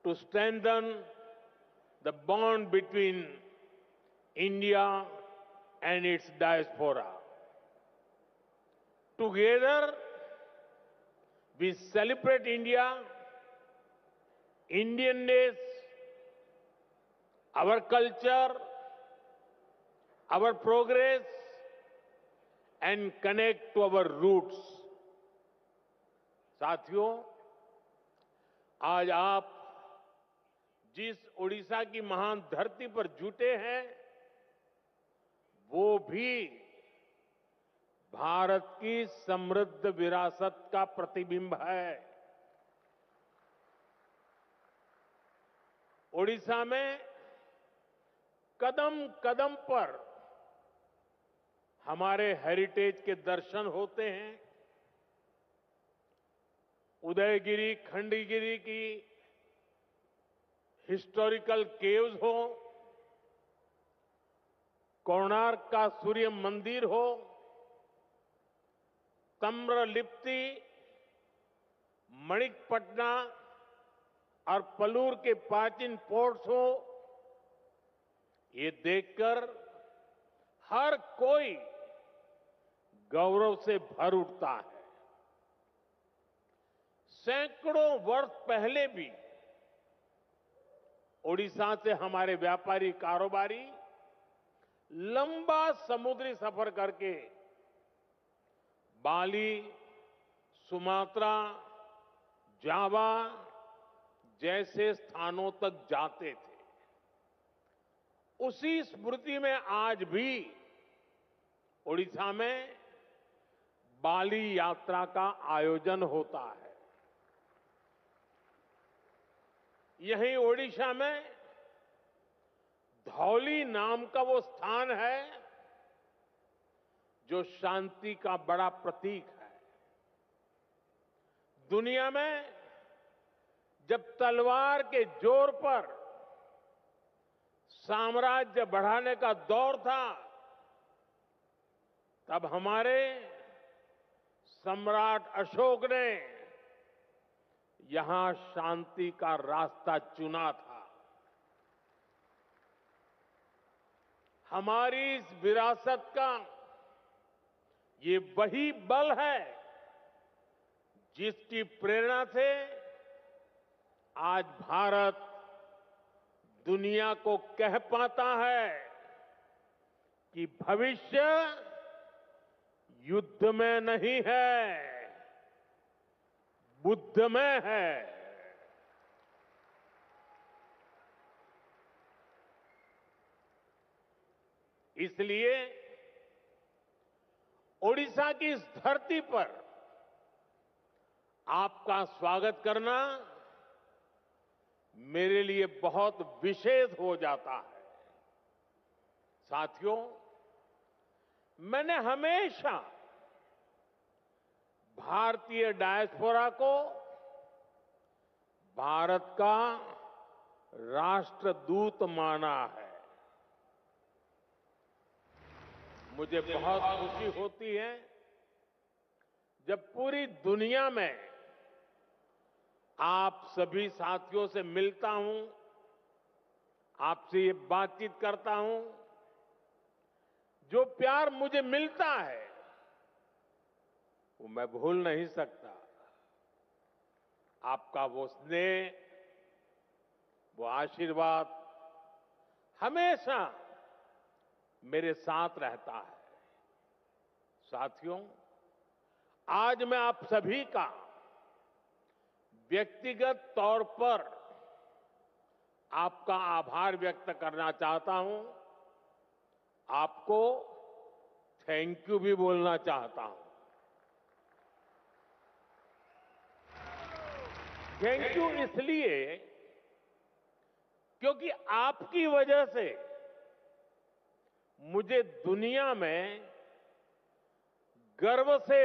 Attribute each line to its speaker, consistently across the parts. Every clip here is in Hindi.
Speaker 1: to strengthen the bond between India and its diaspora. Together, we celebrate India, Indianness, our culture, our progress, and connect to our roots. साथियों, आज आप जिस ओडिशा की महान धरती पर जुटे हैं, वो भी भारत की समृद्ध विरासत का प्रतिबिंब है। ओडिशा में कदम कदम पर हमारे हेरिटेज के दर्शन होते हैं। उदयगिरी, खंडगिरी की हिस्टोरिकल केव्स हो, कोणार्क का सूर्य मंदिर हो, तम्रलिप्ति, मणिकपटना और पलूर के प्राचीन पोर्ट्स हो, ये देखकर हर कोई गौरव से भर उठता है। सैकड़ों वर्ष पहले भी ओडिशा से हमारे व्यापारी कारोबारी लंबा समुद्री सफर करके बाली, सुमात्रा, जावा जैसे स्थानों तक जाते थे। उसी स्मृति में आज भी ओडिशा में बाली यात्रा का आयोजन होता है। यहीं ओडिशा में धौली नाम का वो स्थान है जो शांति का बड़ा प्रतीक है। दुनिया में जब तलवार के जोर पर साम्राज्य बढ़ाने का दौर था, तब हमारे सम्राट अशोक ने यहां शांति का रास्ता चुना था। हमारी इस विरासत का ये वही बल है जिसकी प्रेरणा से आज भारत दुनिया को कह पाता है कि भविष्य युद्ध में नहीं है, बुद्ध में है। इसलिए ओडिशा की इस धरती पर आपका स्वागत करना मेरे लिए बहुत विशेष हो जाता है। साथियों, मैंने हमेशा भारतीय डायस्पोरा को भारत का राष्ट्रदूत माना है। मुझे बहुत खुशी होती है जब पूरी दुनिया में आप सभी साथियों से मिलता हूं, आपसे ये बातचीत करता हूं। जो प्यार मुझे मिलता है वो मैं भूल नहीं सकता। आपका वो स्नेह, वो आशीर्वाद हमेशा मेरे साथ रहता है। साथियों, आज मैं आप सभी का व्यक्तिगत तौर पर आपका आभार व्यक्त करना चाहता हूं। आपको थैंक यू भी बोलना चाहता हूं। थैंक यू इसलिए क्योंकि आपकी वजह से मुझे दुनिया में गर्व से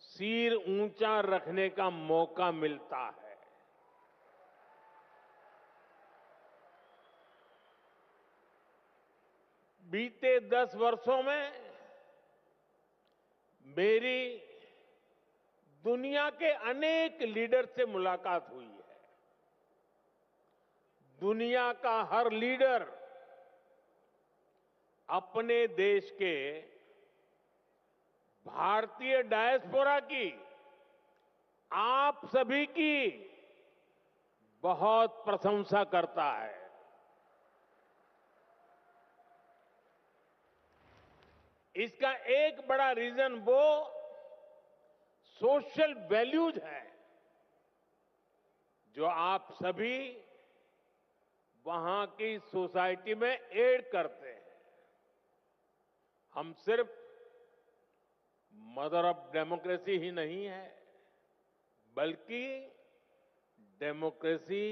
Speaker 1: सिर ऊंचा रखने का मौका मिलता है। बीते 10 वर्षों में मेरी दुनिया के अनेक लीडर से मुलाकात हुई है। दुनिया का हर लीडर अपने देश के भारतीय डायस्पोरा की, आप सभी की बहुत प्रशंसा करता है। इसका एक बड़ा रीजन वो सोशल वैल्यूज है जो आप सभी वहां की सोसाइटी में ऐड करते हैं। हम सिर्फ मदर ऑफ डेमोक्रेसी ही नहीं है, बल्कि डेमोक्रेसी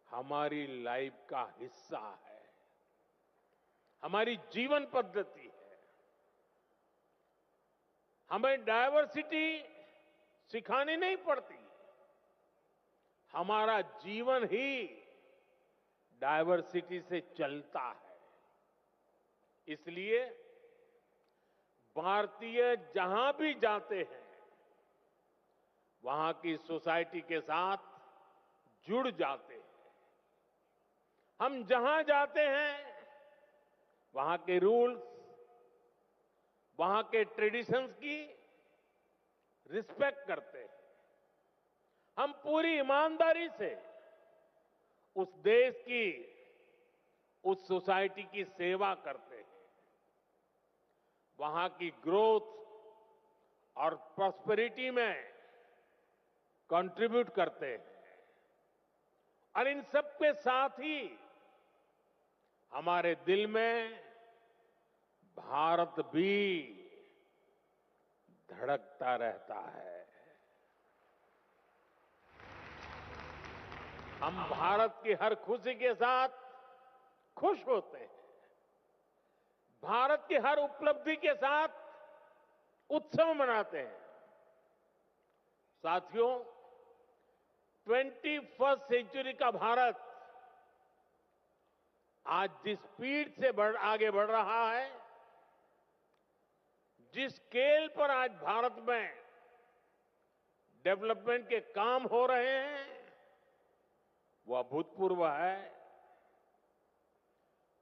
Speaker 1: हमारी लाइफ का हिस्सा है, हमारी जीवन पद्धति है। हमें डायवर्सिटी सिखानी नहीं पड़ती, हमारा जीवन ही डायवर्सिटी से चलता है। इसलिए भारतीय जहां भी जाते हैं, वहां की सोसाइटी के साथ जुड़ जाते हैं। हम जहां जाते हैं, वहां के रूल्स, वहां के ट्रेडिशंस की रिस्पेक्ट करते हैं। हम पूरी ईमानदारी से उस देश की, उस सोसाइटी की सेवा करते हैं। वहां की ग्रोथ और प्रॉस्पेरिटी में कंट्रीब्यूट करते हैं। और इन सब के साथ ही हमारे दिल में भारत भी धड़कता रहता है। हम भारत की हर खुशी के साथ खुश होते हैं, भारत की हर उपलब्धि के साथ उत्सव मनाते हैं। साथियों, 21st सेंचुरी का भारत आज जिस स्पीड से आगे बढ़ रहा है, जिस स्केल पर आज भारत में डेवलपमेंट के काम हो रहे हैं, वो अभूतपूर्व है।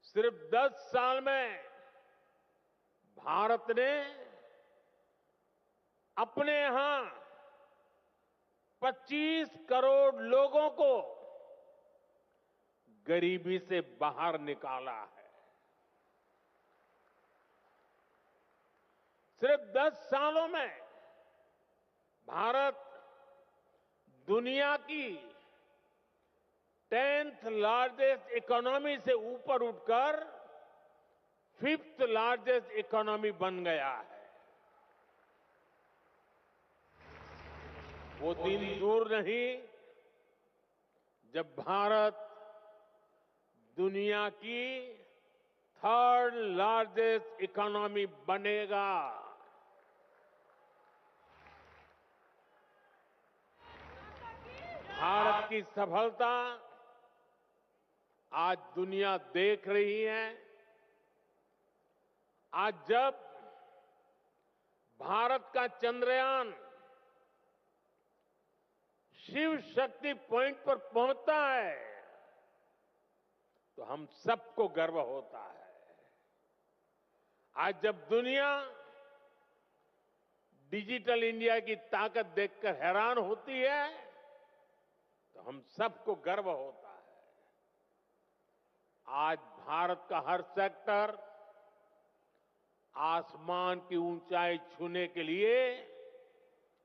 Speaker 1: सिर्फ 10 साल में भारत ने अपने यहां 25 करोड़ लोगों को गरीबी से बाहर निकाला है। सिर्फ 10 सालों में भारत दुनिया की 10th लार्जेस्ट इकोनॉमी से ऊपर उठकर 5th लार्जेस्ट इकोनॉमी बन गया है। वो दिन दूर नहीं जब भारत दुनिया की 3rd लार्जेस्ट इकोनॉमी बनेगा। भारत की सफलता आज दुनिया देख रही है। आज जब भारत का चंद्रयान शिव शक्ति पॉइंट पर पहुंचता है, तो हम सबको गर्व होता है। आज जब दुनिया डिजिटल इंडिया की ताकत देखकर हैरान होती है, तो हम सबको गर्व होता है। आज भारत का हर सेक्टर आसमान की ऊंचाई छूने के लिए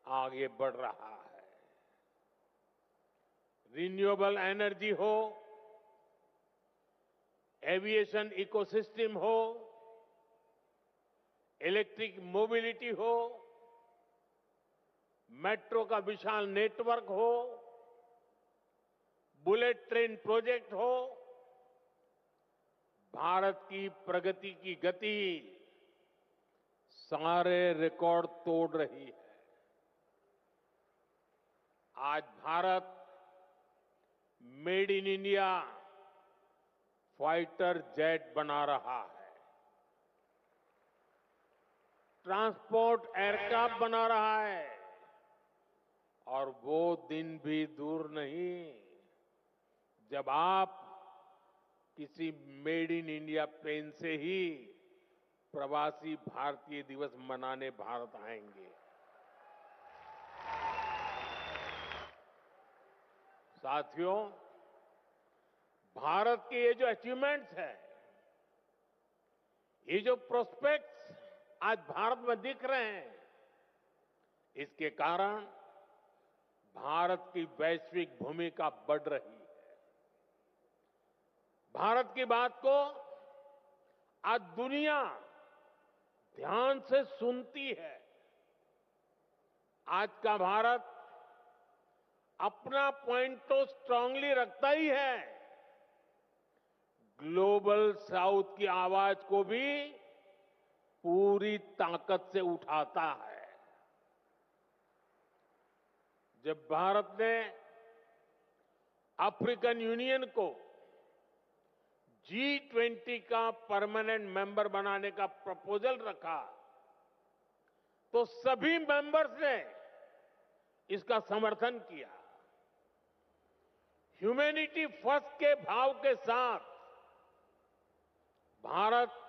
Speaker 1: आगे बढ़ रहा है। रिन्यूएबल एनर्जी हो, एविएशन इकोसिस्टम हो, इलेक्ट्रिक मोबिलिटी हो, मेट्रो का विशाल नेटवर्क हो, बुलेट ट्रेन प्रोजेक्ट हो, भारत की प्रगति की गति सारे रिकॉर्ड तोड़ रही है। आज Bharat made in India fighter jet बना रहा है, ट्रांसपोर्ट एयरक्राफ्ट बना रहा है, और वो दिन भी दूर नहीं जब आप किसी मेड इन इंडिया पेन से ही प्रवासी भारतीय दिवस मनाने भारत आएंगे। साथियों, भारत के ये जो अचीवमेंट्स हैं, ये जो प्रोस्पेक्ट्स आज भारत में दिख रहे हैं, इसके कारण भारत की वैश्विक भूमिका बढ़ रही है। भारत की बात को आज दुनिया ध्यान से सुनती है। आज का भारत अपना पॉइंट तो स्ट्रांगली रखता ही है, ग्लोबल साउथ की आवाज को भी पूरी ताकत से उठाता है। जब भारत ने अफ्रीकन यूनियन को G20 का परमानेंट मेंबर बनाने का प्रपोजल रखा, तो सभी मेंबर्स ने इसका समर्थन किया। ह्यूमैनिटी फर्स्ट के भाव के साथ भारत